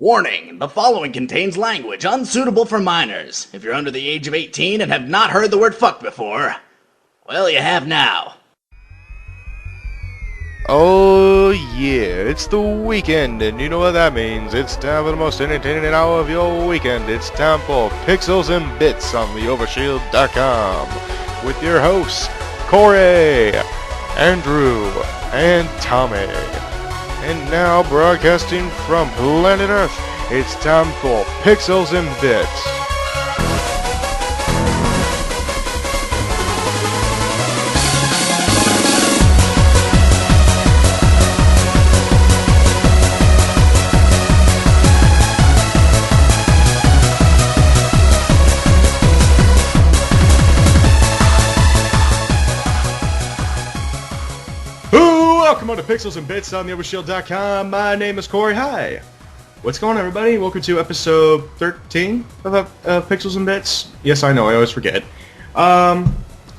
Warning, the following contains language unsuitable for minors. If you're under the age of 18 and have not heard the word fuck before, well, you have now. Oh yeah, it's the weekend, and you know what that means. It's time for the most entertaining hour of your weekend. It's time for Pixels and Bits on the Overshield.com with your hosts, Corey, Andrew, and Tommy. And now, broadcasting from planet Earth, it's time for Pixels and Bits. Welcome on to Pixels and Bits on the Overshield.com. My name is Corey. Hi. What's going on, everybody? Welcome to episode 13 of Pixels and Bits. Yes, I know. I always forget.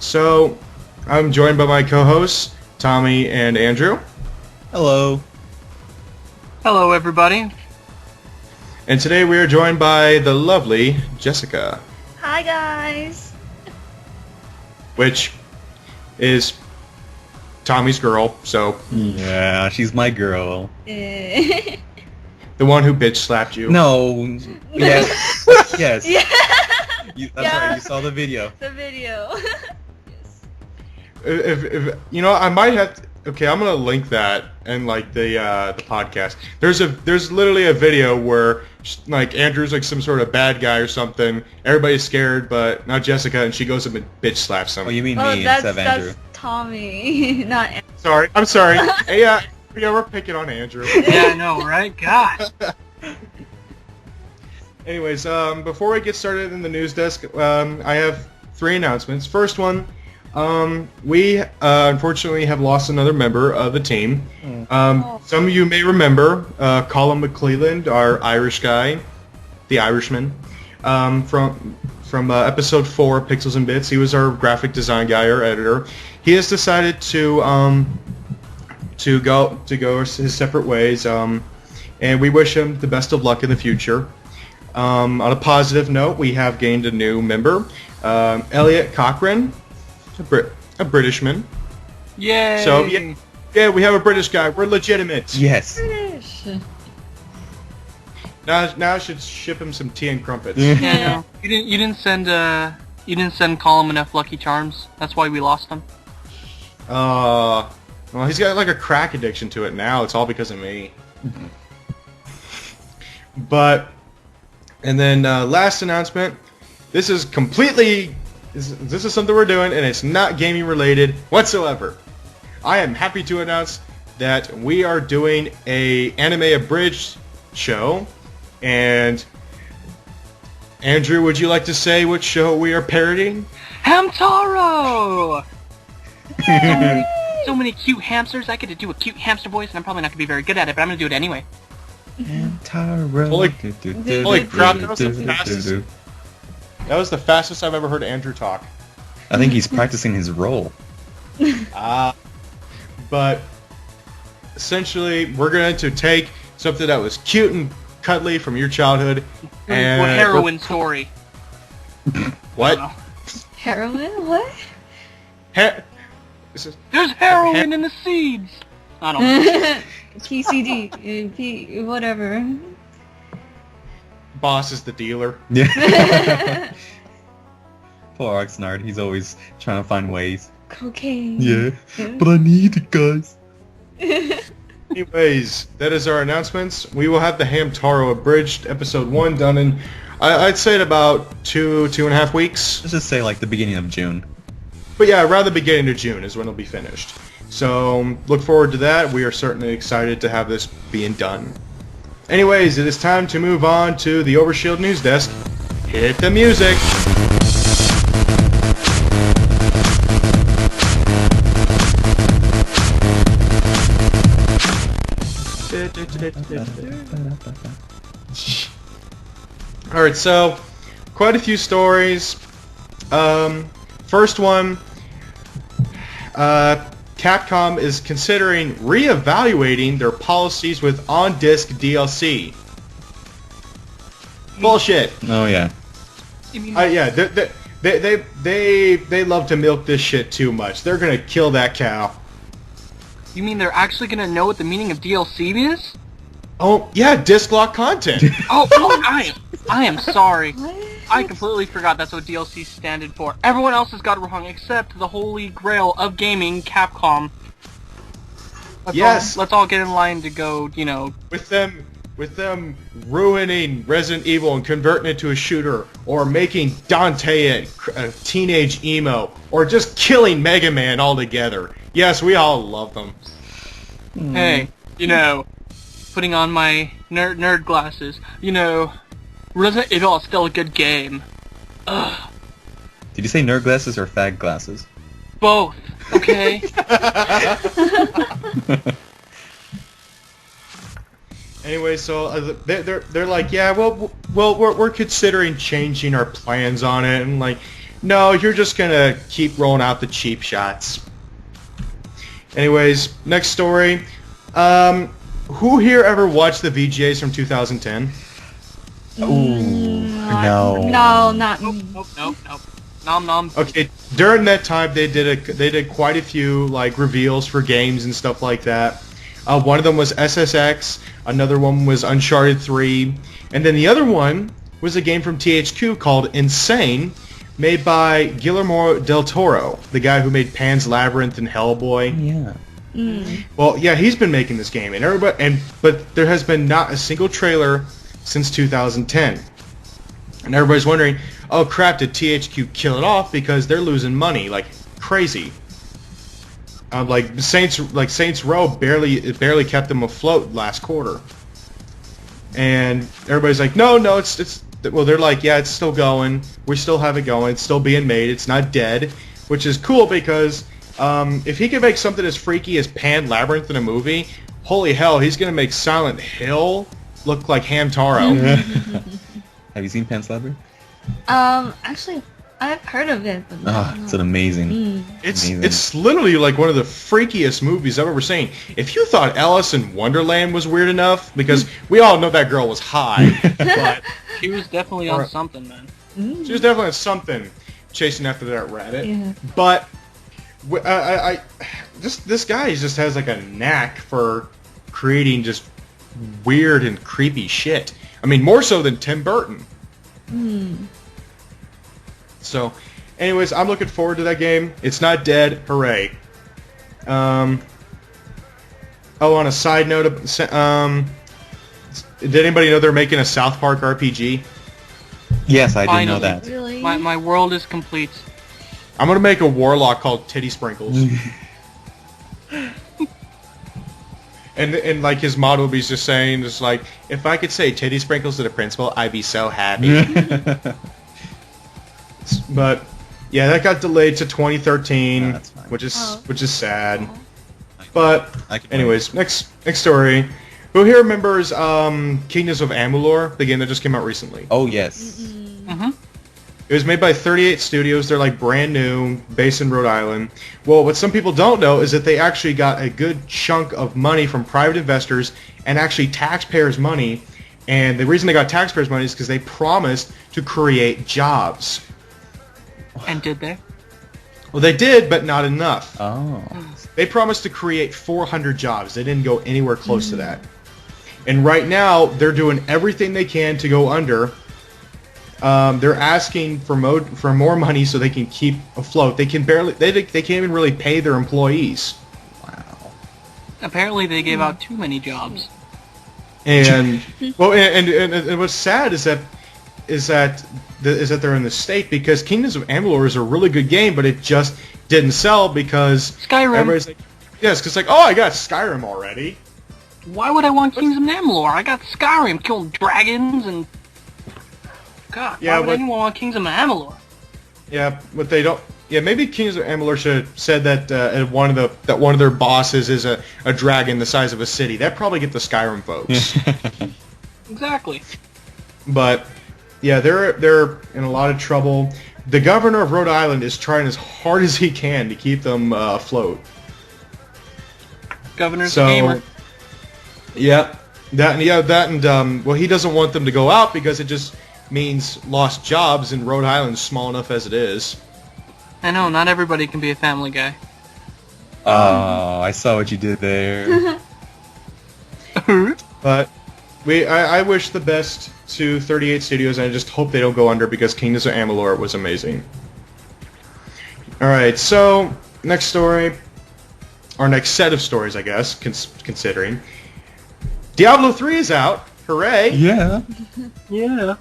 So, I'm joined by my co-hosts, Tommy and Andrew. Hello. Hello, everybody. And today we are joined by the lovely Jessica. Hi, guys. Which is Tommy's girl, so... Yeah, she's my girl. The one who bitch slapped you. No. Yes. Yes. Yeah. I'm sorry, you saw the video. The video. Yes. If you know, I might have to, okay, I'm gonna link that in like the podcast. There's literally a video where like Andrew's like some sort of bad guy or something. Everybody's scared, but not Jessica, and she goes up and bitch slaps him. Oh, you mean me instead of Andrew? That's Tommy, not Andrew. I'm sorry. Hey, yeah, we're picking on Andrew. Yeah, I know, right? Gosh. Anyways, before we get started in the news desk, I have 3 announcements. First one, we unfortunately have lost another member of the team. Some of you may remember Colin McClelland, our Irish guy, the Irishman, from episode 4 of Pixels and Bits. He was our graphic design guy, our editor. He has decided to go his separate ways, and we wish him the best of luck in the future. On a positive note, we have gained a new member, Elliot Cochran, a Britishman. Yay! So yeah, we have a British guy. We're legitimate. Yes. British. Now I should ship him some tea and crumpets. Yeah, no. You didn't send Colin enough Lucky Charms. That's why we lost him. Well, he's got like a crack addiction to it now. It's all because of me. But, and then last announcement. This is completely, this is something we're doing, and it's not gaming related whatsoever. I am happy to announce that we are doing a anime abridged show, and Andrew, would you like to say what show we are parodying? Toro! So many cute hamsters. I get to do a cute hamster voice, and I'm probably not going to be very good at it, but I'm going to do it anyway. Toro. Holy crap, that was the fastest I've ever heard Andrew talk. I think he's practicing his role. But essentially, we're going to take something that was cute and cuddly from your childhood and... What heroin story? What? Heroin? What? There's heroin in the seeds! I don't know. PCD. P... whatever. Boss is the dealer. Yeah. Poor Oxnard, he's always trying to find ways. Cocaine. Yeah, but I need it, guys. Anyways, that is our announcements. We will have the Toro abridged episode 1 done in, I'd say in about 2.5 weeks. Let's just say like the beginning of June. But yeah, around the beginning of June is when it'll be finished. So look forward to that. We are certainly excited to have this being done. Anyways, it is time to move on to the Overshield News Desk. Hit the music! Alright, so quite a few stories. First one, Capcom is considering re-evaluating their policies with on-disc DLC. Bullshit. Oh yeah. You mean, Yeah, they love to milk this shit too much. They're gonna kill that cow. you mean they're actually gonna know what the meaning of DLC is? Oh yeah, disc lock content. Oh, I am sorry. What? I completely forgot that's what DLC standed for. Everyone else has got it wrong except the holy grail of gaming, Capcom. Let's all get in line to go, you know. With them ruining Resident Evil and converting it to a shooter, or making Dante a teenage emo, or just killing Mega Man altogether. Yes, we all love them. Hey, you know, putting on my nerd glasses, you know, Resident Evil is still a good game. Ugh. Did you say nerd glasses or fag glasses? Both, okay? Anyway, so they're like, yeah, well, we're considering changing our plans on it, and like, no, you're just gonna keep rolling out the cheap shots. Anyways, next story. Who here ever watched the VGAs from 2010? Ooh, no. No, not me. Nope. Nom nom. Okay, during that time they did quite a few like reveals for games and stuff like that. One of them was SSX, another one was Uncharted 3, and then the other one was a game from THQ called Insane, made by Guillermo del Toro, the guy who made Pan's Labyrinth and Hellboy. Yeah. Well, yeah, he's been making this game, but there has been not a single trailer since 2010. And everybody's wondering, oh crap, did THQ kill it off because they're losing money like crazy? Like Saints Row barely kept them afloat last quarter. And everybody's like, no, it's well, they're like, yeah, it's still going. We still have it going. It's still being made. It's not dead, which is cool because if he can make something as freaky as Pan Labyrinth in a movie, holy hell, he's gonna make Silent Hill look like Hamtaro. Have you seen Pan's Labyrinth? Actually, I've heard of it, but It's an amazing. It's literally like one of the freakiest movies I've ever seen. If you thought Alice in Wonderland was weird enough, because we all know that girl was high, but She was definitely on something, man. she was definitely on something chasing after that rabbit. Yeah. But this guy just has like a knack for creating just weird and creepy shit. I mean, more so than Tim Burton. So, anyways, I'm looking forward to that game. It's not dead. Hooray. Oh, on a side note, did anybody know they're making a South Park RPG? Yes, I did know Finally. that. Really? My world is complete. I'm going to make a warlock called Titty Sprinkles. And like his motto will be just saying, just like, if I could say Titty Sprinkles to the principal, I'd be so happy. But yeah, that got delayed to 2013, No, that's fine. which is sad. Oh. But anyways, next story. Who here remembers Kingdoms of Amalur, the game that just came out recently? Oh yes. Mm-hmm. It was made by 38 Studios. They're like brand new, based in Rhode Island. Well, what some people don't know is that they actually got a good chunk of money from private investors and actually taxpayers' money. And the reason they got taxpayers' money is because they promised to create jobs. And did they? Well, they did, but not enough. Oh. They promised to create 400 jobs. They didn't go anywhere close to that. And right now, they're doing everything they can to go under. They're asking for more money so they can keep afloat. They can't even really pay their employees. Wow. Apparently they gave out too many jobs. And well, and what's sad is that they're in the state because Kingdoms of Amalur is a really good game, but it just didn't sell because Skyrim. everybody's like, yes, because like, oh, I got Skyrim already. Why would I want Kings of Amalur? I got Skyrim, killing dragons and... God, Yeah, why would but- anyone want Kings of Amalur? Yeah, but they don't. Yeah, maybe Kings of Amalur should have said that one of their bosses is a dragon the size of a city. That'd probably get the Skyrim folks. Exactly. But yeah, they're in a lot of trouble. The governor of Rhode Island is trying as hard as he can to keep them afloat. Governor's So, gamer. yeah, that and well, he doesn't want them to go out because it just means lost jobs, and Rhode Island's small enough as it is. I know, not everybody can be a Family Guy. Oh, I saw what you did there. But I wish the best to 38 Studios, and I just hope they don't go under because Kingdoms of Amalur was amazing. Alright, so, next story, or next set of stories, I guess, considering. Diablo 3 is out. Hooray! Yeah. Yeah.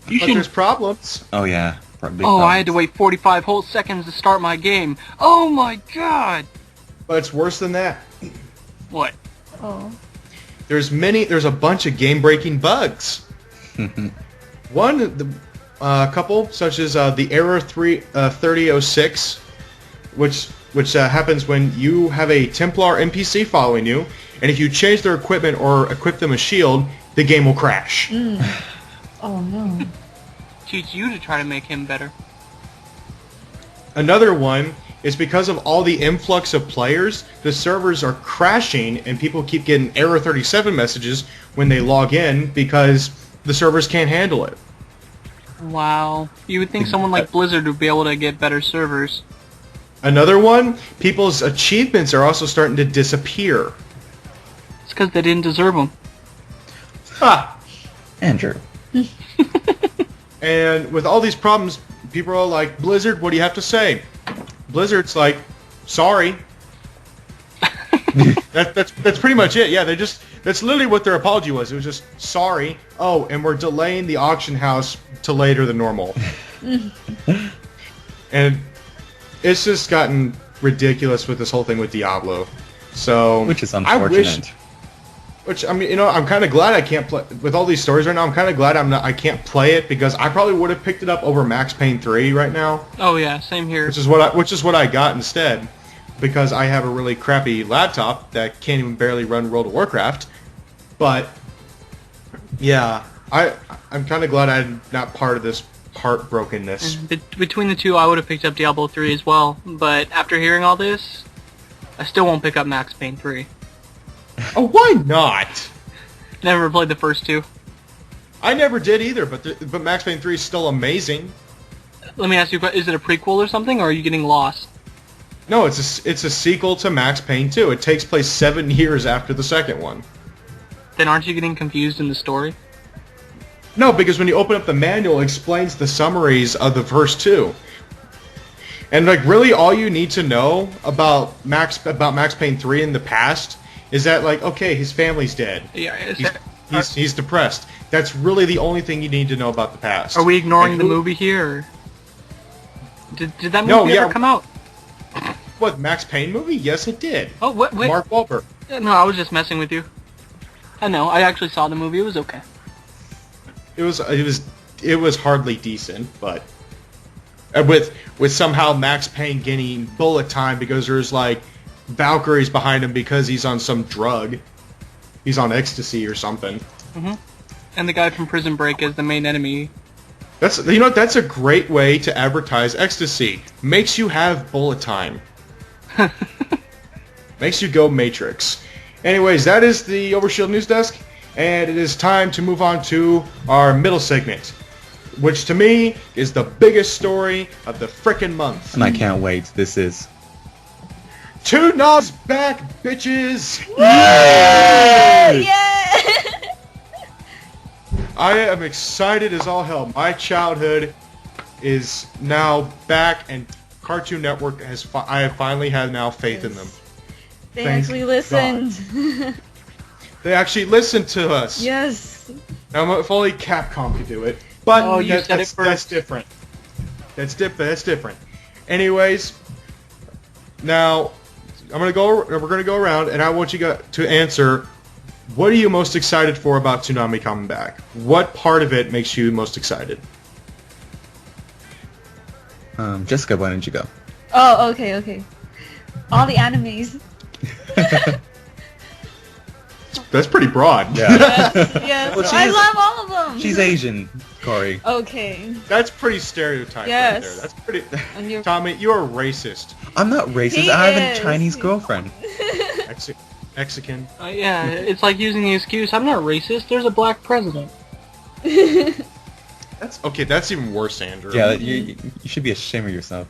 You But should... there's problems. Oh yeah. Oh, I had to wait 45 whole seconds to start my game. Oh my god! But it's worse than that. What? Oh. There's a bunch of game-breaking bugs. A couple, such as the error 3006, which happens when you have a Templar NPC following you, and if you change their equipment or equip them a shield, the game will crash. Oh no. Teach you to try to make him better. Another one is because of all the influx of players, the servers are crashing and people keep getting error 37 messages when they log in because the servers can't handle it. Wow. You would think someone like Blizzard would be able to get better servers. Another one, people's achievements are also starting to disappear. It's because they didn't deserve them. Ah! Andrew. And with all these problems, people are like, Blizzard, what do you have to say? Blizzard's like, sorry. That's pretty much it. Yeah, that's literally what their apology was. It was just sorry. Oh, and we're delaying the auction house to later than normal. And it's just gotten ridiculous with this whole thing with Diablo. So Which is unfortunate. I'm kind of glad I can't play with all these stories right now. I'm kind of glad I can't play it because I probably would have picked it up over Max Payne 3 right now. Oh yeah, same here. Which is what I got instead, because I have a really crappy laptop that can't even barely run World of Warcraft. But yeah, I'm kind of glad I'm not part of this heartbrokenness. Between the two, I would have picked up Diablo 3 as well. But after hearing all this, I still won't pick up Max Payne 3. Oh, why not? Never played the first two. I never did either, but Max Payne 3 is still amazing. Let me ask you, is it a prequel or something, or are you getting lost? No, it's a sequel to Max Payne 2. It takes place 7 years after the second one. Then aren't you getting confused in the story? No, because when you open up the manual, it explains the summaries of the first two. And like really all you need to know about Max Payne 3 in the past is that like, okay, his family's dead. Yeah. He's depressed. That's really the only thing you need to know about the past. Are we ignoring the movie here? Or... Did that movie ever come out? What, Max Payne movie? Yes, it did. Oh, wait. Mark Wahlberg. No, I was just messing with you. I know. I actually saw the movie. It was okay. It was hardly decent, but with somehow Max Payne getting bullet time because there's like Valkyries behind him because he's on some drug. He's on ecstasy or something. Mm-hmm. And the guy from Prison Break is the main enemy. That's a great way to advertise ecstasy. Makes you have bullet time. Makes you go Matrix. Anyways, that is the Overshield News Desk, and it is time to move on to our middle segment, which to me is the biggest story of the frickin' month. And I can't wait. This is... Toonami's back, bitches! Yeah! I am excited as all hell. My childhood is now back, and Cartoon Network I have finally had now faith in them. They Thank actually listened. They actually listened to us. Yes. Now, if only Capcom could do it. But Oh, you said it first. That's different. That's different. Anyways, now we're gonna go around, and I want you guys to answer. What are you most excited for about Toonami coming back? What part of it makes you most excited? Jessica, why don't you go? Oh, okay. All the animes. That's pretty broad. Yeah. Yes. Well, she I is- love all of them. She's Asian, Corey. Okay. That's pretty stereotyped Yes. right there. That's pretty... And you're... Tommy, you're a racist. I'm not racist. He I have is. a Chinese girlfriend. Mexican. Yeah, it's like using the excuse, I'm not racist, there's a black president. That's okay. That's even worse, Andrew. Yeah, you should be ashamed of yourself.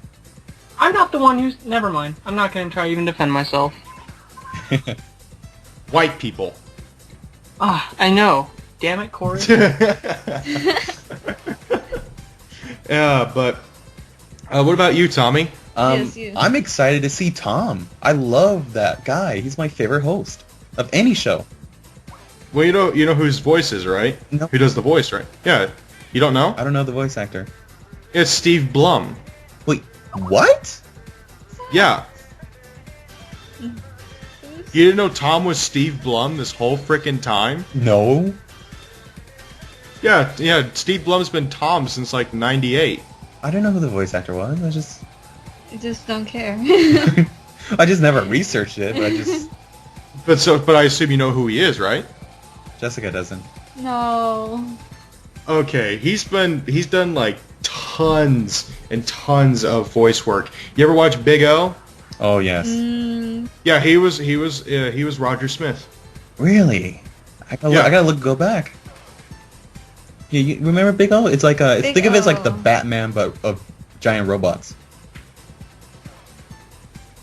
I'm not the one who's... Never mind. I'm not going to try to even defend myself. White people. Ah, I know. Damn it, Corey. Yeah, but what about you, Tommy? Yes, you. I'm excited to see Tom. I love that guy. He's my favorite host of any show. Well, you know who his voice is, right? No. Who does the voice, right? Yeah. You don't know? I don't know the voice actor. It's Steve Blum. Wait, what? Yeah. You didn't know Tom was Steve Blum this whole frickin' time? No. Yeah. Steve Blum's been Tom since like '98. I don't know who the voice actor was. I just don't care. I just never researched it, but I just... But I assume you know who he is, right? Jessica doesn't. No. Okay, he's done like tons and tons of voice work. You ever watch Big O? Oh, yes. Yeah, he was Roger Smith. Really? I gotta go back. Yeah, you remember Big O? It's like Big think of it as like the O. Batman, but of giant robots.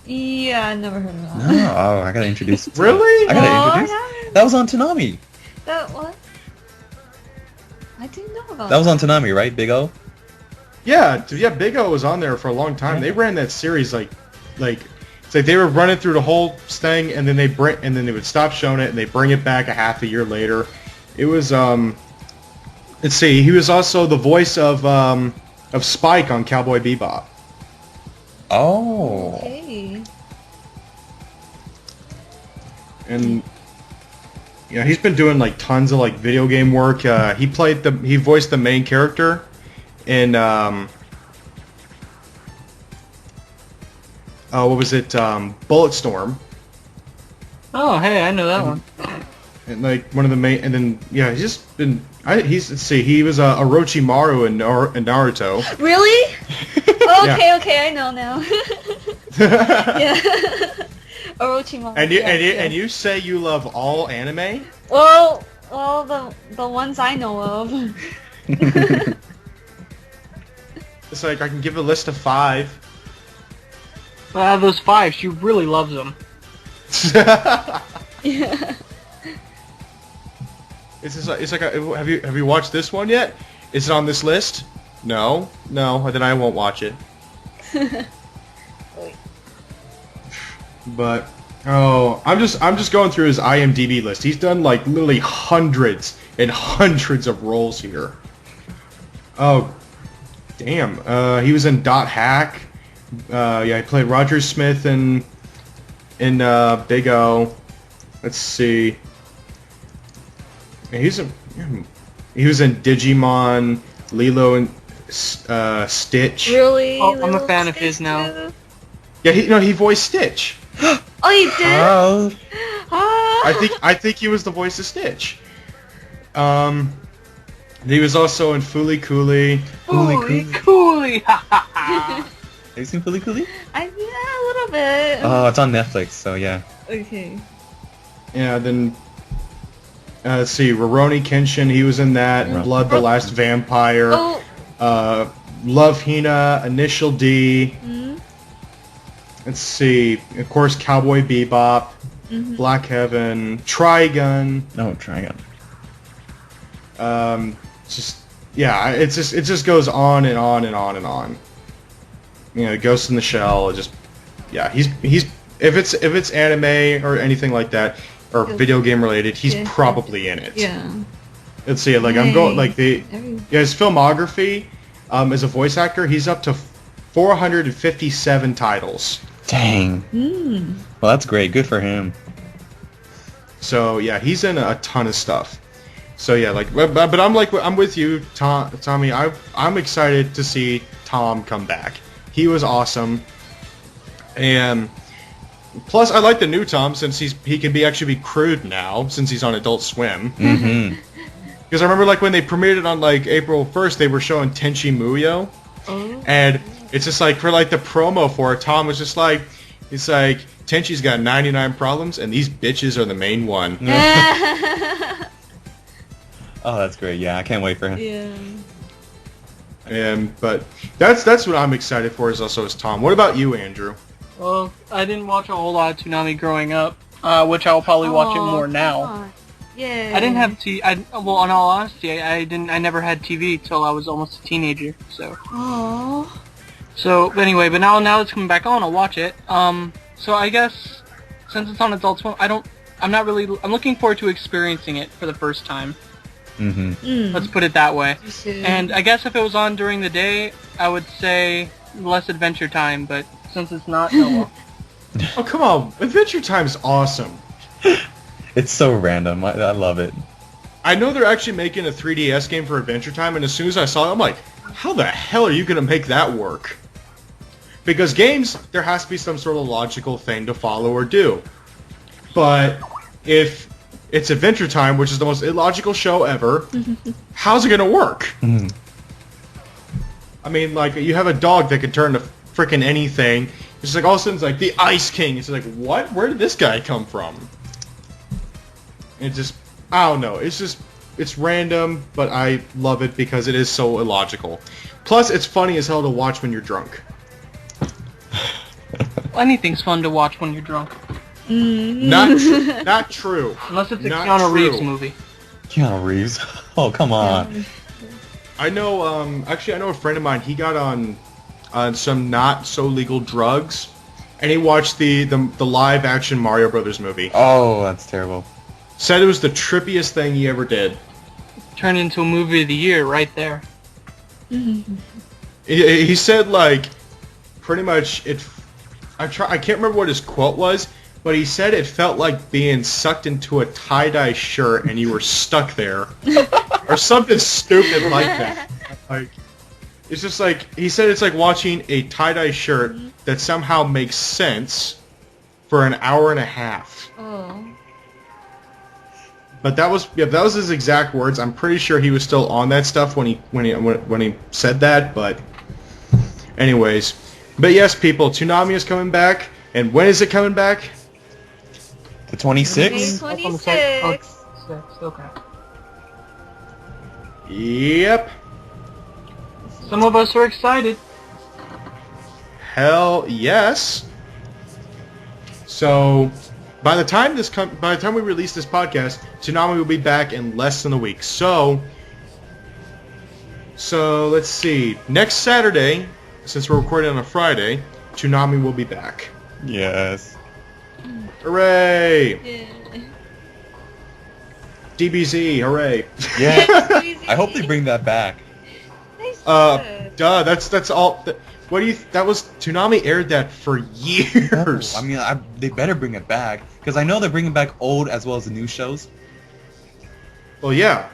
Yeah, I never heard of that. No, oh, I gotta introduce it to Really? you. I No, gotta I introduce. haven't. That was on Toonami. That what? I didn't know about That was on Toonami, right? Big O. Yeah, Big O was on there for a long time. They ran that series like it's like they were running through the whole thing, and then they would stop showing it, and they bring it back a half a year later. It was let's see, he was also the voice of Spike on Cowboy Bebop. Oh. Okay. And yeah, he's been doing like tons of like video game work. He voiced the main character in what was it? Bulletstorm. Oh, hey, I know that one. And like one of the main, and then yeah, he's just been. Let's see, he was Orochimaru in Naruto. Really? Okay, Yeah. okay, I know now. Yeah. Orochimaru. And you say you love all anime? Well, the ones I know of. It's like I can give a list of 5. Out of those 5, she really loves them. Yeah. It's like have you watched this one yet? Is it on this list? No, then I won't watch it. But I'm just going through his IMDb list. He's done like literally hundreds and hundreds of roles here. Oh, damn. He was in Dot Hack. Yeah, he played Roger Smith in Big O. Let's see. He was in Digimon, Lilo and Stitch. Really? Oh, I'm a Little fan of Stitch his now. too? Yeah, he voiced Stitch. Oh, you did? Oh. Ah. I think he was the voice of Stitch. He was also in Fooly Cooly. Holy cooly! Ha ha ha! Have you seen Fooly Cooly? Yeah, a little bit. Oh, it's on Netflix, so yeah. Okay. Yeah, then let's see, Rurouni Kenshin, he was in that. Yeah. Blood the Last Vampire. Oh. Love Hina, Initial D. Let's see, of course, Cowboy Bebop, Black Heaven, Trigun. No, Trigun. It just goes on and on and on and on. You know, Ghost in the Shell. He's if it's anime or anything like that or video game related, he's Yeah. probably in it. Yeah. Let's see, like I'm going like Every- his filmography as a voice actor, he's up to 457 titles. Dang. Well, that's great. Good for him. So yeah, he's in a ton of stuff. So yeah, but I'm with you, Tommy. I'm excited to see Tom come back. He was awesome, and plus I like the new Tom since he can actually be crude now since he's on Adult Swim. Mm-hmm. Because I remember like when they premiered it on like April 1st, they were showing Tenchi Muyo, and it's just like for like the promo for it, Tom was just like, he's like, Tenchi's got 99 problems and these bitches are the main one. Oh, that's great. Yeah, I can't wait for him. Yeah. But that's what I'm excited for. Is Tom. What about you, Andrew? Well, I didn't watch a whole lot of Toonami growing up, which I'll probably watch it more now. Yeah. I didn't have well, in all honesty, I never had TV till I was almost a teenager. So. Aww. So anyway, but now it's coming back on. I'll watch it. So I guess since it's on Adult Swim, I'm looking forward to experiencing it for the first time. Let's put it that way. And I guess if it was on during the day, I would say less Adventure Time. But since it's not, no. Oh, come on. Adventure Time's awesome. It's so random. I love it. I know they're actually making a 3DS game for Adventure Time, and as soon as I saw it, I'm like, how the hell are you going to make that work? Because games, there has to be some sort of logical thing to follow or do. But if it's Adventure Time, which is the most illogical show ever, how's it going to work? I mean, like, you have a dog that can turn to frickin' anything. It's like all of a sudden it's like the Ice King. It's like, what? Where did this guy come from? It just, I don't know. It's random, but I love it because it is so illogical. Plus, it's funny as hell to watch when you're drunk. Anything's fun to watch when you're drunk. Not true. Unless it's a Not Keanu true. Reeves movie. Keanu Reeves. Oh, come on. I know, actually I know a friend of mine, he got on some not so legal drugs, and he watched the live action Mario Brothers movie. Oh, that's terrible. Said it was the trippiest thing he ever did. Turned into a movie of the year right there. He said, like, pretty much I can't remember what his quote was, but he said it felt like being sucked into a tie-dye shirt and you were stuck there. Or something stupid like that. Like, it's just like, he said it's like watching a tie-dye shirt that somehow makes sense for an hour and a half. Oh. But that was his exact words. I'm pretty sure he was still on that stuff when he said that, but anyways. But yes, people, Toonami is coming back, and when is it coming back? The 26th? May 26. Okay. Yep. Some of us are excited. Hell yes. So, by the time we release this podcast, Toonami will be back in less than a week. So let's see. Next Saturday, since we're recording on a Friday, Toonami will be back. Yes. Hooray! Yeah. DBZ, hooray! Yeah. I hope they bring that back. Duh. That's all. What do you? That was Toonami aired that for years. I mean, they better bring it back because I know they're bringing back old as well as the new shows. Well, yeah.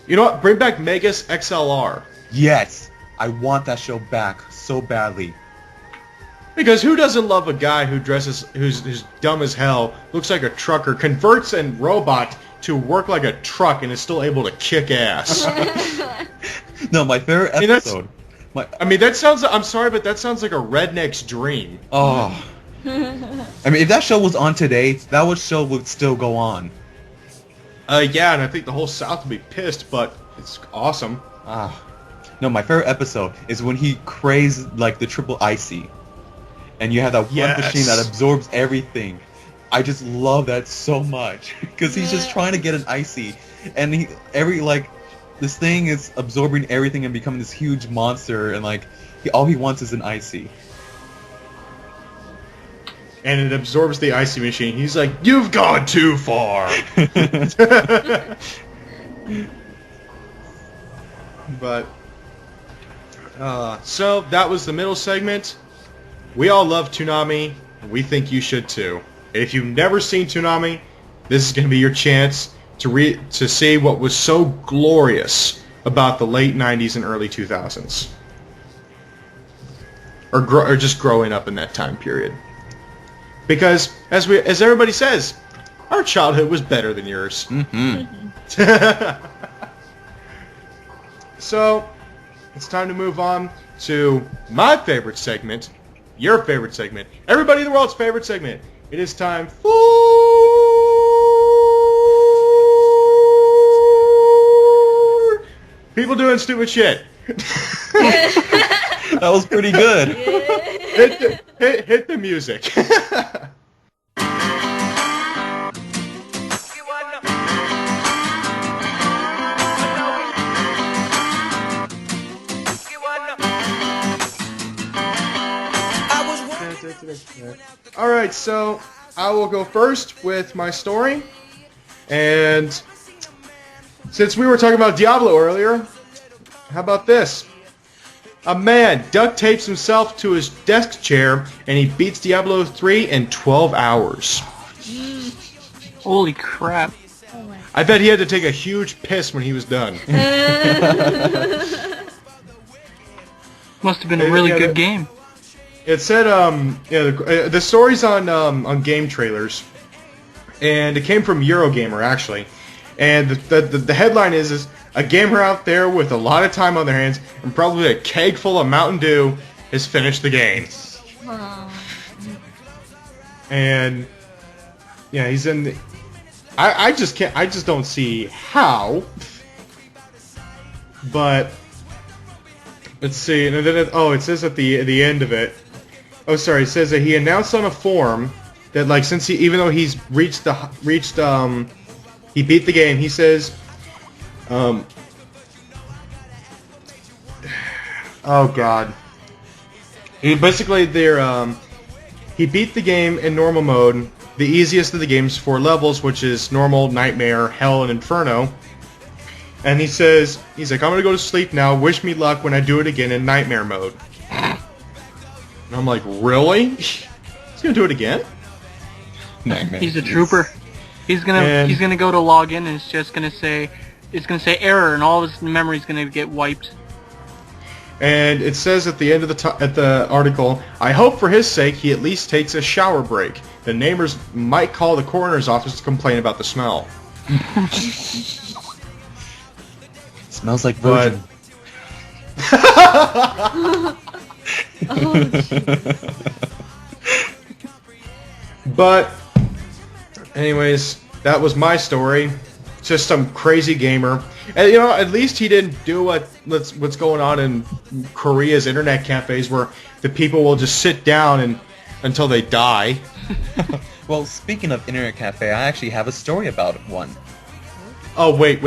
You know what? Bring back Megas XLR. Yes, I want that show back so badly. Because who doesn't love a guy who's dumb as hell, looks like a trucker, converts a robot to work like a truck, and is still able to kick ass? No, my favorite episode. That sounds. I'm sorry, but that sounds like a redneck's dream. Oh. I mean, if that show was on today, that show would still go on. Yeah, and I think the whole South would be pissed, but it's awesome. No, my favorite episode is when he craves like the triple icy, and you have that one machine that absorbs everything. I just love that so much because he's just trying to get an icy, and this thing is absorbing everything and becoming this huge monster, and all he wants is an icy. And it absorbs the icy machine. He's like, "You've gone too far." But so that was the middle segment. We all love Toonami, and we think you should too. And if you've never seen Toonami, this is going to be your chance to see what was so glorious about the late 90s and early 2000s. Or just growing up in that time period. Because, as everybody says, our childhood was better than yours. So, it's time to move on to my favorite segment, your favorite segment, everybody in the world's favorite segment. It is time for People doing stupid shit. That was pretty good. Hit the music. Alright, so I will go first with my story. And since we were talking about Diablo earlier, how about this? A man duct tapes himself to his desk chair and he beats Diablo 3 in 12 hours. Holy crap. I bet he had to take a huge piss when he was done. Must have been a really good game. It said, the story's on Game Trailers, and it came from Eurogamer actually, and the headline is a gamer out there with a lot of time on their hands and probably a keg full of Mountain Dew has finished the game. And yeah, he's in. I just don't see how. But let's see, and then it says at the end of it. Oh, sorry. It says that he announced on a forum that like since even though he's he beat the game, he says, oh god, he basically he beat the game in normal mode, the easiest of the game's 4 levels, which is normal, nightmare, hell, and inferno. And he's like, I'm gonna go to sleep now. Wish me luck when I do it again in nightmare mode. And I'm like, really? He's gonna do it again? Nightmare. He's a trooper. He's gonna go to log in and it's gonna say error and all of his memory's gonna get wiped. And it says at the end of the article, I hope for his sake he at least takes a shower break. The neighbors might call the coroner's office to complain about the smell. Smells like virgin. But anyways, that was my story. Just some crazy gamer. And at least he didn't do what's going on in Korea's internet cafes where the people will just sit down until they die. Well, speaking of internet cafe, I actually have a story about one. Oh, wait.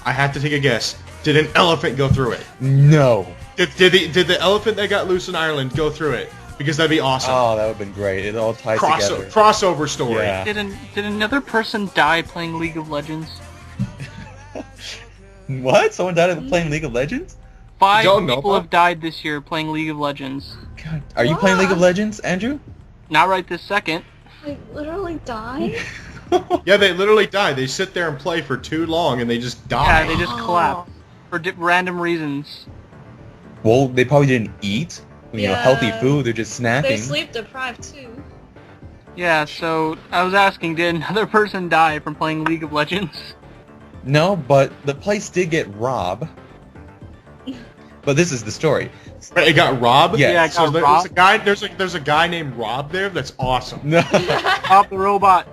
I have to take a guess. Did an elephant go through it? No. Did the elephant that got loose in Ireland go through it? Because that'd be awesome. Oh, that would have been great. It all ties together. Crossover story. Yeah. Did another person die playing League of Legends? What? Someone died playing League of Legends? 5 Don't know, people Bob. have died this year playing League of Legends. God. Are you playing League of Legends, Andrew? Not right this second. Like, literally die? Yeah, they literally die. They sit there and play for too long and they just die. Yeah, they just collapse for random reasons. Well, they probably didn't eat. Yeah. Healthy food. They're just snacking. They're sleep deprived too. Yeah, so I was asking, did another person die from playing League of Legends? No, but the place did get robbed. But this is the story. It got robbed? Yeah. Yeah, it So got robbed. there's a guy named Rob there. That's awesome. No. Rob the robot.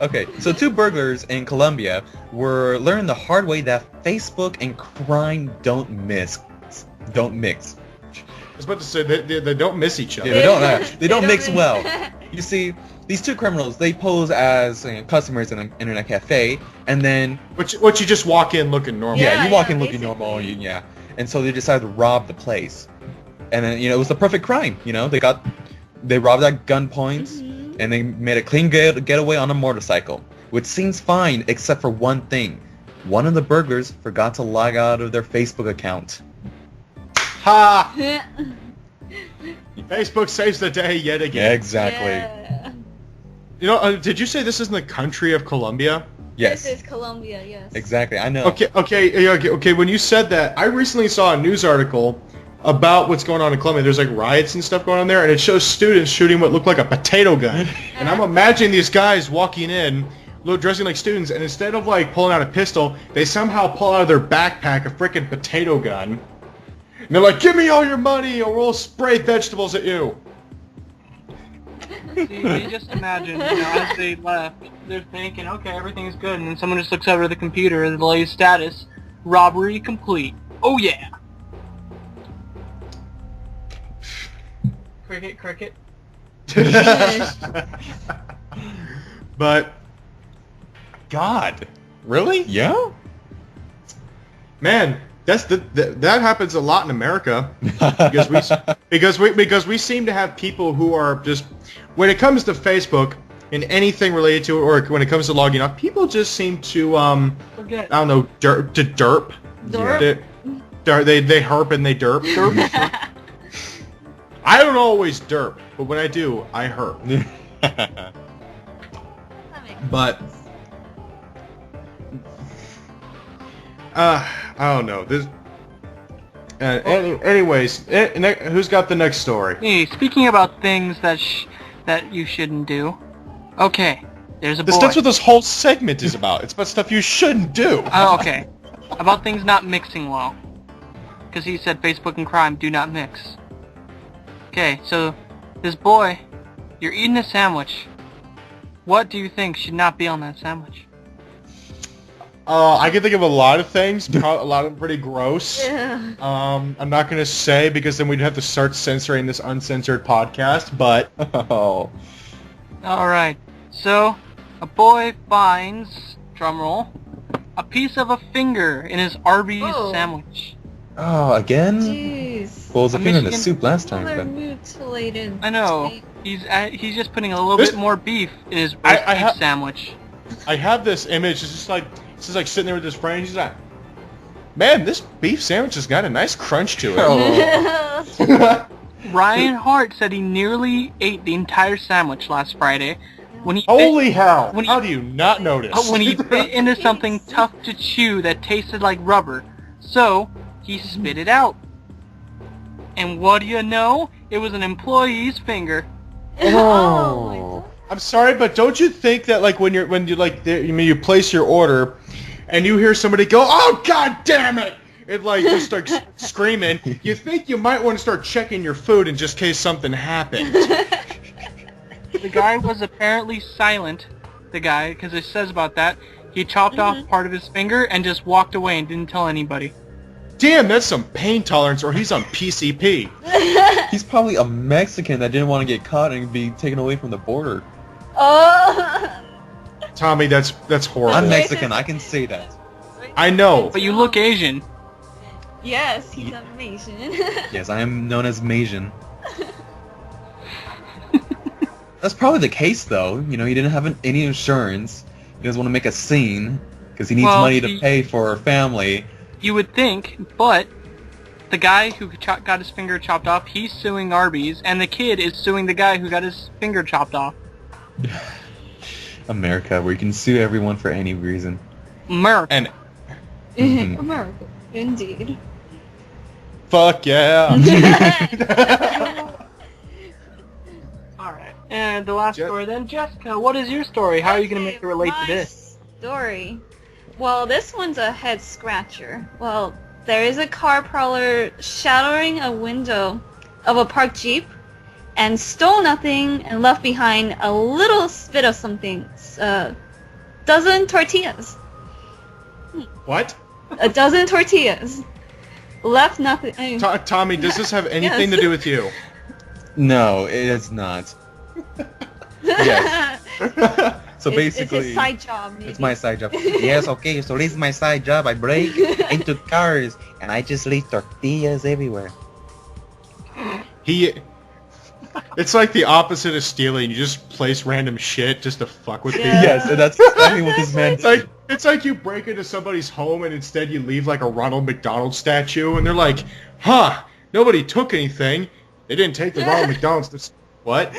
Okay, so 2 burglars in Colombia were learning the hard way that Facebook and crime don't mix. I was about to say they don't miss each other. Yeah, they don't mix mix. well. You see, these 2 criminals, they pose as customers in an internet cafe, and then What you just walk in looking normal. you walk in looking basically. normal, and so they decided to rob the place, and then it was the perfect crime. They robbed at gunpoint, and they made a clean getaway on a motorcycle, which seems fine except for one thing: one of the burglars forgot to log out of their Facebook account. Ha! Facebook saves the day yet Yeah, again. exactly. Yeah. Did you say this is in the country of Colombia? Yes, This is Colombia, yes. exactly. I know. Okay. When you said that, I recently saw a news article about what's going on in Colombia. There's like riots and stuff going on there, and it shows students shooting what looked like a potato gun. And I'm imagining these guys walking in, dressing like students, and instead of like pulling out a pistol, they somehow pull out of their backpack a freaking potato gun. And they're like, "Give me all your money, or we'll spray vegetables at you." See, you just imagine, as they left, they're thinking, okay, everything's good, and then someone just looks over the computer, the latest status, Robbery complete. Oh yeah. Cricket, cricket. But God, really? Yeah? Man, that happens a lot in America because we seem to have people who are just, when it comes to Facebook and anything related to it, or when it comes to logging off, people just seem to Forget. I don't know, derp. Dorp? They herp and they derp. I don't always derp, but when I do, I herp. That makes But I don't know. This. Anyways, who's got the next story? Hey, speaking about things that you shouldn't do. Okay, there's a boy. That's what this whole segment is about. It's about stuff you shouldn't do. Oh, okay. About things not mixing well. Because he said Facebook and crime do not mix. Okay, so this boy, you're eating a sandwich. What do you think should not be on that sandwich? I can think of a lot of things. A lot of them pretty gross. Yeah. I'm not gonna say because then we'd have to start censoring this uncensored podcast. But Oh. Alright, so a boy finds, drumroll, a piece of a finger in his Arby's Whoa. sandwich. Oh, again? Jeez. Well, it was a A finger in the Michigan- soup last time. Another But... mutilated. I know. steak. He's just putting a little This- bit more beef in his I roast beef ha- sandwich. I have this image. It's just like sitting there with his friend. He's like, "Man, this beef sandwich has got a nice crunch to it." Oh. Ryan Hart said he nearly ate the entire sandwich last Friday when he Holy hell! when he- How do you not notice? when he bit into something tough to chew that tasted like rubber. So he spit it out. And what do you know? It was an employee's finger. Oh my God. I'm sorry, but don't you think that like when you place your order, and you hear somebody go, "Oh God damn it!" and like just start screaming, you think you might want to start checking your food in just case something happened. The guy was apparently silent. The guy, because it says about that, he chopped off part of his finger and just walked away and didn't tell anybody. Damn, that's some pain tolerance, or he's on PCP. He's probably a Mexican that didn't want to get caught and be taken away from the border. Oh. Tommy, that's horrible. I'm Mexican, I can say that. I know. But you look Asian. Yes, he's Asian. Yes, I am known as Majin. That's probably the case, though. You know, he didn't have any insurance. He doesn't want to make a scene because he needs Well, money to pay for a family. You would think, but the guy who got his finger chopped off, he's suing Arby's, and the kid is suing the guy who got his finger chopped off. America, where you can sue everyone for any reason. America. And America, indeed. fuck yeah. Alright. And the last Je- story then, Jessica, what is your story? How are you going to make it relate to my this? Story. Well, this one's a head scratcher. Well, there is a car prowler shattering a window of a parked Jeep and stole nothing and left behind a little bit of something. Dozen tortillas. What? A dozen tortillas. Left nothing. I mean, Tommy, does this have anything to do with you? No, it is not. Yes. So it's basically, a side job. Maybe. it's my side job. Yes, okay, so this is my side job. I break into cars, and I just leave tortillas everywhere. It's like the opposite of stealing. You just place random shit just to fuck with people. Yeah. Yes, and that's exactly what this man did. It's like you break into somebody's home and instead you leave like a Ronald McDonald statue, and they're like, "Huh? Nobody took anything. They didn't take the Ronald McDonald's." What?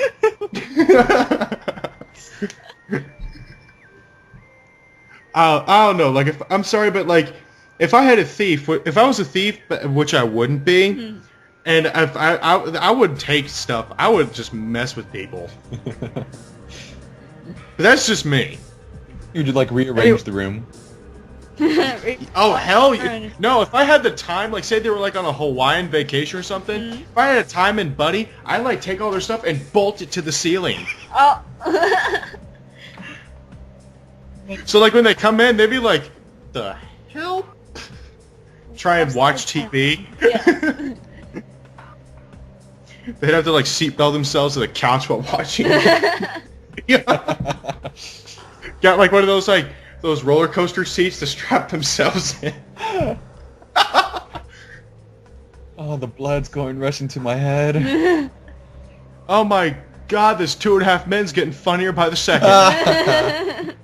I don't know. Like, I'm sorry, but like, if I was a thief, which I wouldn't be, and if I would take stuff, I would just mess with people. But that's just me. You would like rearrange the room. Oh hell yeah. No, if I had the time, like say they were like on a Hawaiian vacation or something, if I had a time and buddy, I'd like take all their stuff and bolt it to the ceiling. Oh. So like when they come in, they'd be like, "The hell?" try and watch TV. Yeah. They'd have to like seatbelt themselves to the couch while watching. Yeah. Got like one of those like those roller coaster seats to strap themselves in. Oh, the blood's going rushing to my head. Oh my God, this 2.5 Men's getting funnier by the second.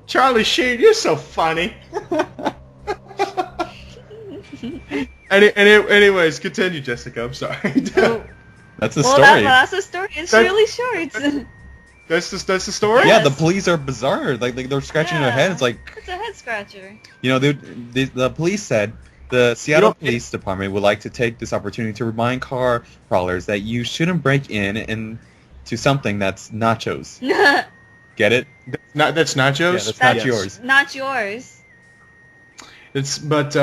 Charlie Sheen, you're so funny. Anyways, continue, Jessica. I'm sorry. That's the Well, story. that's the story. It's really short. That's the story. Yeah, the police are bizarre. Like they're scratching their heads. Like, It's a head scratcher. you know, the police said the Seattle Police Department would like to take this opportunity to remind car crawlers that you shouldn't break into something that's nachos. Get it? That's nachos. Yeah, that's not yours. Not yours. But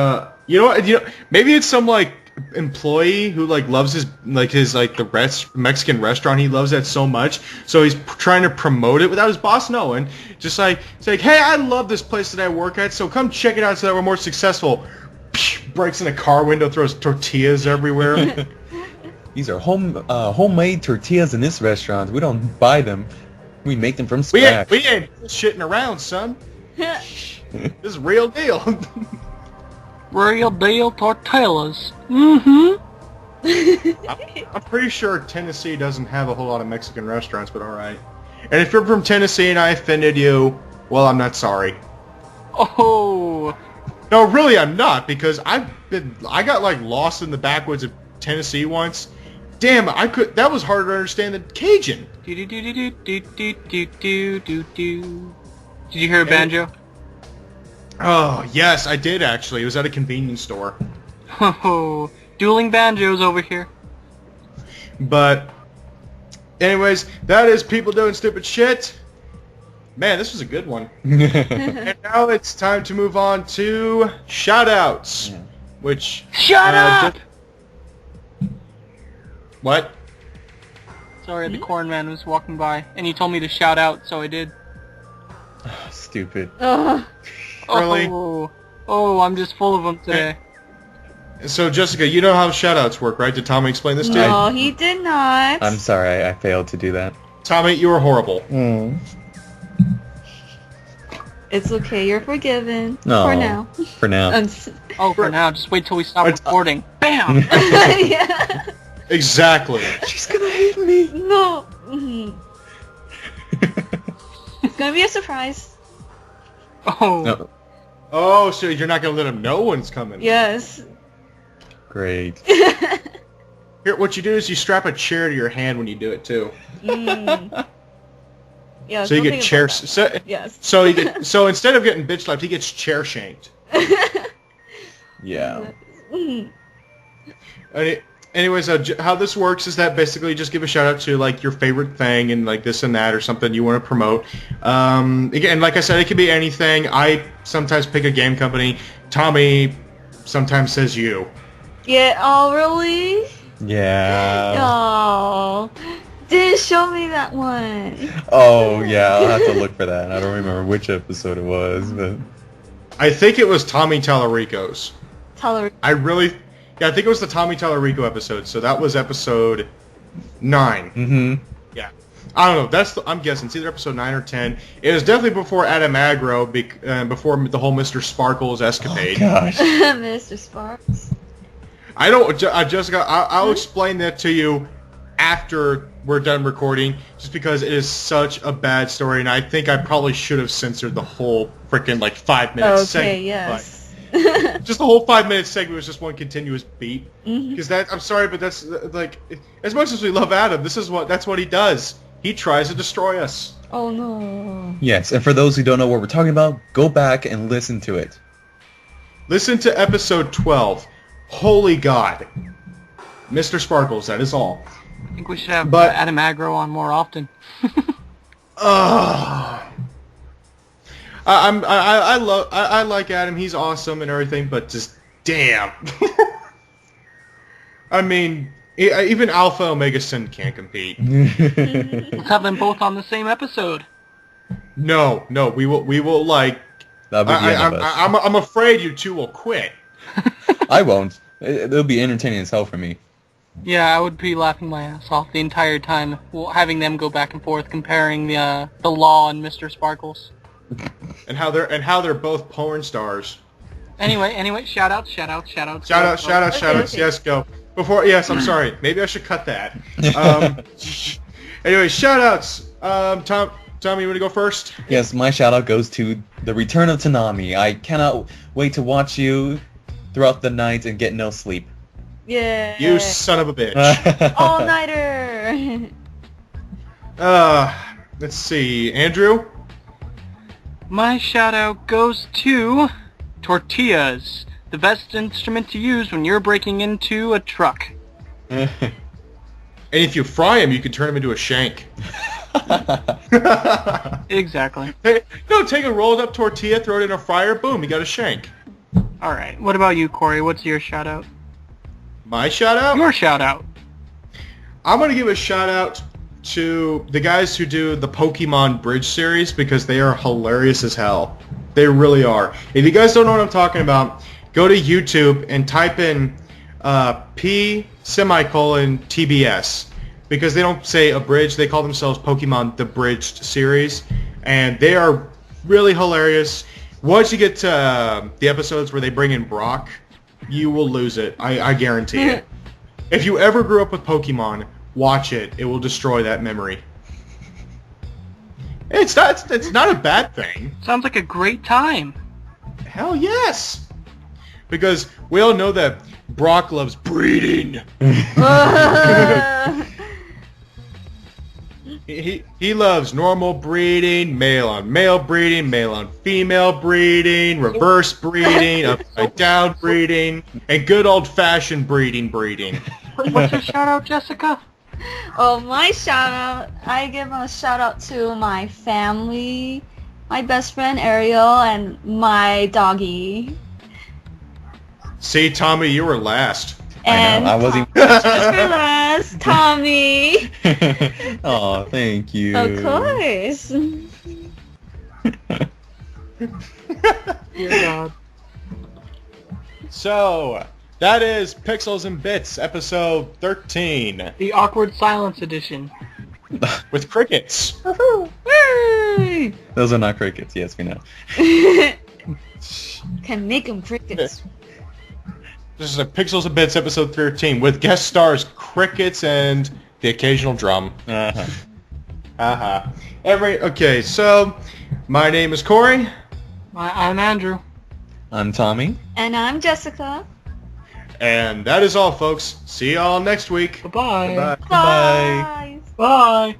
you know what? Maybe it's some like employee who like loves his the Mexican restaurant. He loves that so much, so he's trying to promote it without his boss knowing. Just like it's like, hey, I love this place that I work at, so come check it out so that we're more successful. Breaks in a car window, throws tortillas everywhere. These are homemade tortillas in this restaurant. We don't buy them. We make them from scratch. We ain't shitting around, son. This is real deal. Real deal tortillas. Mm-hmm. I'm pretty sure Tennessee doesn't have a whole lot of Mexican restaurants, but alright. And if you're from Tennessee and I offended you, well, I'm not sorry. Oh. No, really, I'm not, because I got like lost in the backwoods of Tennessee once. Damn, that was harder to understand than Cajun. Did you hear a banjo? Oh, yes, I did actually. It was at a convenience store. Oh, dueling banjos over here. But, anyways, that is people doing stupid shit. Man, this was a good one. And now it's time to move on to shoutouts, which Shut up! What? Sorry, the corn man was walking by, and he told me to shout out, so I did. Stupid. Really? Oh, I'm just full of them today. So, Jessica, you know how shoutouts work, right? Did Tommy explain this to you? No, he did not. I'm sorry, I failed to do that. Tommy, you were horrible. It's okay, you're forgiven. No. For now. For now. For now, just wait till we stop recording. Bam! Yeah. Exactly. She's gonna hate me. No. It's gonna be a surprise. Oh. No. Oh, so you're not gonna let him know when it's coming? Yes. Great. Here, what you do is you strap a chair to your hand when you do it too. Yeah. So you get chair. Yes. So instead of getting bitch slapped, he gets chair shanked. Yeah. Anyways, how this works is that basically you just give a shout out to like your favorite thing and like this and that or something you want to promote. Again, like I said, it could be anything. I sometimes pick a game company. Tommy sometimes says you. Yeah. Oh, really? Yeah. Oh. Didn't show me that one. Oh, yeah, I'll have to look for that. I don't remember which episode it was, but... I think it was Tommy Tallarico's. Tallarico. I think it was the Tommy Tallarico episode, so that was episode 9. Mm-hmm. Yeah. I don't know, I'm guessing, it's either episode 9 or 10. It was definitely before Adam Aggro, before the whole Mr. Sparkles escapade. Oh, gosh. Mr. Sparks. I don't, Jessica, I'll explain that to you after we're done recording, just because it is such a bad story, and I think I probably should have censored the whole freaking, 5-minute segment. Okay, yes. Just the whole 5-minute segment was just one continuous beat. Because I'm sorry, but that's, as much as we love Adam, that's what he does. He tries to destroy us. Oh, no. Yes, and for those who don't know what we're talking about, go back and listen to it. Listen to episode 12. Holy God. Mr. Sparkles, that is all. I think we should have Adam Aggro on more often. I like Adam. He's awesome and everything, but just damn. I mean, even Alpha Omega Sin can't compete. Let's have them both on the same episode. No, we will That'll be the end of us. I'm afraid you two will quit. I won't. It'll be entertaining as hell for me. Yeah, I would be laughing my ass off the entire time, having them go back and forth comparing the Law and Mr. Sparkles. And how they're both porn stars. Anyway, shout outs. Okay. Yes, go. I'm sorry. Maybe I should cut that. Anyway, shout outs. Tommy, you want to go first? Yes, my shout out goes to the return of Toonami. I cannot wait to watch you throughout the night and get no sleep. Yeah. You son of a bitch. All-nighter. Let's see. Andrew? My shout out goes to tortillas, the best instrument to use when you're breaking into a truck. And if you fry them, you can turn them into a shank. Exactly. Take a rolled up tortilla, throw it in a fryer, boom, you got a shank. Alright, what about you, Corey? What's your shout out? My shout out? Your shout out. I'm going to give a shout out to the guys who do the Pokemon Bridge series because they are hilarious as hell. They really are. If you guys don't know what I'm talking about, go to YouTube and type in P:/TBS because they don't say abridged. They call themselves Pokemon The Bridged series, and they are really hilarious. Once you get to the episodes where they bring in Brock, you will lose it. I guarantee it. If you ever grew up with Pokemon, watch it. It will destroy that memory. It's not a bad thing. Sounds like a great time. Hell yes. Because we all know that Brock loves breeding. He loves normal breeding, male on male breeding, male on female breeding, reverse breeding, upside down breeding, and good old fashioned breeding. What's your shout out, Jessica? Oh, my shout out. I give a shout out to my family, my best friend Ariel, and my doggy. See, Tommy, you were last. And I know, I wasn't. just for last, Tommy. Oh, thank you. Of course. Dear God. So, that is Pixels and Bits, episode 13. The awkward silence edition. With crickets. Woo! Those are not crickets. Yes, we know. Can make them crickets. This is a Pixels and Bits, episode 13, with guest stars Crickets and the occasional drum. Okay, so, my name is Corey. I'm Andrew. I'm Tommy. And I'm Jessica. And that is all, folks. See y'all next week. Bye-bye. Bye. Bye. Bye.